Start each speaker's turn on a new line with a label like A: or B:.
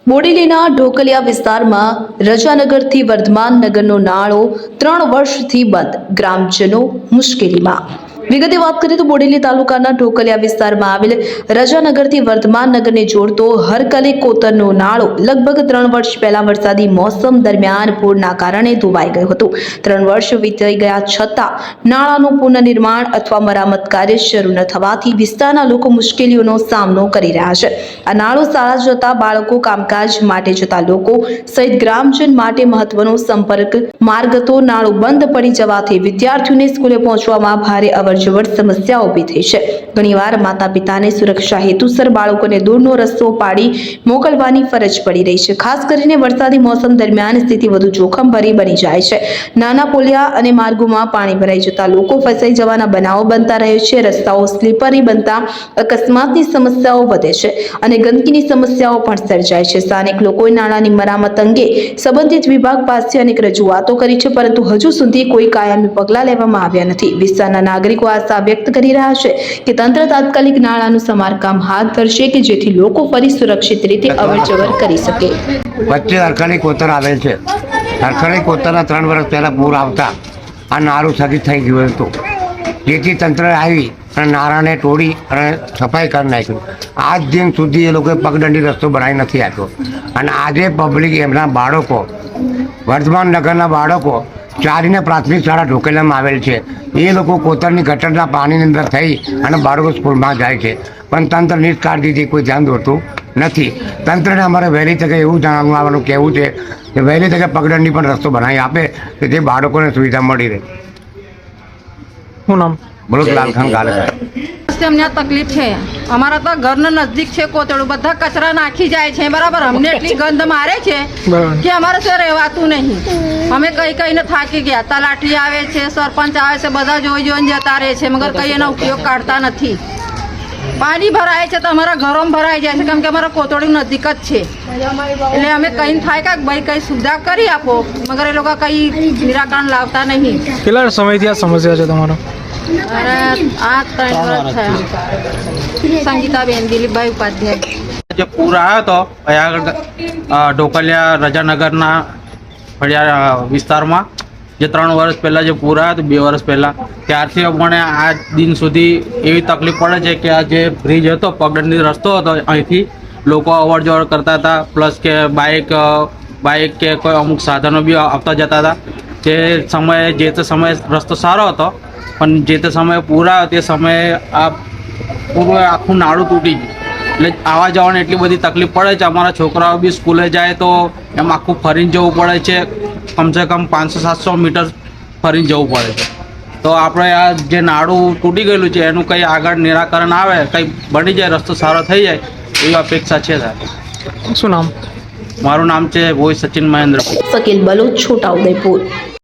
A: બોડેલીના ઢોકલિયા વિસ્તારમાં રજાનગરથી વર્ધમાન નગરનો નાળો 3 વર્ષથી બંધ, ગ્રામજનો મુશ્કેલીમાં। વિગતે વાત કરીએ તો બોડેલી તાલુકાના ઢોકલિયા વિસ્તારમાં આવેલ રજાનગરથી વર્ધમાન નગરને જોડતો હરકલે કોતરનો નાળો લગભગ 3 વર્ષ પહેલા વરસાદી મોસમ દરમિયાન પૂરના કારણે ધોવાઈ ગયો હતો। 3 વર્ષ વીતી ગયા છતાં નાળાનું પુનર્નિર્માણ અથવા મરામત કાર્ય શરૂ ન થવાથી વિસ્તારના લોકો મુશ્કેલીઓનો સામનો કરી રહ્યા છે। આ નાળો શાળા જતા બાળકો, કામકાજ માટે જતા લોકો સહિત ગ્રામજન માટે મહત્વનો સંપર્ક માર્ગ હતો। નાળો બંધ પડી જવાથી વિદ્યાર્થીઓને સ્કૂલે પહોંચવામાં ભારે અવરજવર સમસ્યા ઊભી થઈ છે। ઘણીવાર માતા પિતાને સુરક્ષા હેતુસર બાળકોને દૂરનો રસ્તો પાડી મોકલવાની ફરજ પડી રહી છે। ખાસ કરીને વરસાદી મોસમ દરમિયાન સ્થિતિ વધુ જોખમભરી બની જાય છે। નાના પોલિયા અને માર્ગોમાં પાણી ભરાઈ જતા લોકો ફસાઈ જવાના બનાવો બનતા રહે છે। રસ્તાઓ સ્લીપરી બનતા અકસ્માતની સમસ્યાઓ વધે છે અને ગંદકીની સમસ્યાઓ પણ સર્જાય છે। સ્થાનિક લોકોએ નાળાની મરામત અંગે સંબંધિત વિભાગ પાસે અનેક રજૂઆતો કરી છે, પરંતુ હજુ સુધી કોઈ કાયમી પગલાં લેવામાં આવ્યા નથી। વિસ્તારના નાગરિકો આશા વ્યક્ત કરી રહ્યા છે કે તંત્ર તાત્કાલિક નાળાનું સમારકામ હાથ ધરશે કે જેથી લોકો ફરી સુરક્ષિત રીતે અવરજવર કરી શકે।
B: વચ્ચે હરખલી કોતર આવેલ છે। હરખલી કોતરના 3 વર્ષ પહેલાં પૂર આવતા આ નાળું સ્થગિત થઈ ગયું હતું, જેથી તંત્ર આવી અને નાળાને તોડી અને સફાઈ કરી નાખ્યું। આજ દિન સુધી એ લોકોએ પગદંડી રસ્તો બનાવી નથી આપ્યો અને આજે પબ્લિક એમના બાળકો, વર્ધમાન નગરના બાળકો ચારીને પ્રાથમિક શાળા ઢોકલિયામાં આવેલ છે, એ લોકો કોતરની ગટરના પાણીની અંદર થઈ અને બાળકો સ્કૂલમાં જાય છે, પણ તંત્ર નિષ્કાળજીથી કોઈ ધ્યાન દોરતું નથી। તંત્રને અમારે વહેલી તકે એવું જણાવવાનું કહેવું છે કે વહેલી તકે પગદંડી પણ રસ્તો બનાવી આપે કે જે બાળકોને સુવિધા મળી રહે।
C: શું નામ?
B: બોલો લાલખાન ગાલેકર।
D: અમને તકલીફ છે। અમારા તો ઘરના નજદીક છે કોતરડું, બધા કચરા નાખી જાય છે, બરાબર। અમને એટલી ગંધ મારે છે કે અમારે તો રહેવાતું નહીં। અમે કઈને થાકી ગયા। તલાટી આવે છે, સરપંચ આવે છે, બધા જોઈને જતા રહે છે, મગર કઈ એનો ઉપયોગ કાઢતા નથી। પાણી ભરાય છે તો અમારા ઘરોમાં ભરાઈ જાય છે, કેમ કે અમારા કોતરડું નજીક જ છે। એટલે અમે કઈ થાય કે ભાઈ કઈ સુવિધા કરી આપો, મગર એ લોકો કઈ નિરાકરણ લાવતા નહીં।
C: કેટલા સમયથી આ સમસ્યા છે તમારો?
D: અરે આ 3 વર્ષ થયા। સંગીતાબેન દિલીપભાઈ ઉપાધ્યાય।
E: જે પૂર આવ્યો હતો અહીંયા આગળ ઢોકલિયા રજાનગરના ફળિયા વિસ્તારમાં, જે 3 વર્ષ પહેલાં જે પૂર આવ્યો હતો, 2 વર્ષ પહેલાં, ત્યારથી અમને આ દિન સુધી એવી તકલીફ પડે છે કે આ જે બ્રિજ હતો, પગદંડી રસ્તો હતો, અહીંથી લોકો અવર જવર કરતા હતા, પ્લસ કે બાઇક કે કોઈ અમુક સાધનો બી આવતા જતા હતા। જે તે સમયે રસ્તો સારો હતો, પણ જે તે સમયે પૂર આવ્યો તે સમયે આ પૂરું આખું નાળું તૂટી ગયું, એટલે આવવા જવાની એટલી બધી તકલીફ પડે છે। અમારા છોકરાઓ બી સ્કૂલે જાય તો એમ આખું ફરીને જવું પડે છે, કમસે કમ 500-700 મીટર ફરીને જવું પડે છે। તો આપણે આ જે નાળું તૂટી ગયેલું છે એનું કંઈ આગળ નિરાકરણ આવે, કંઈ બની જાય, રસ્તો સારો થઈ જાય એવી અપેક્ષા છે સાહેબ।
C: શું નામ?
E: મારું નામ છે ભોઈ સચિન મહેન્દ્ર
A: શકીલ બલોચ, છોટાઉદેપુર।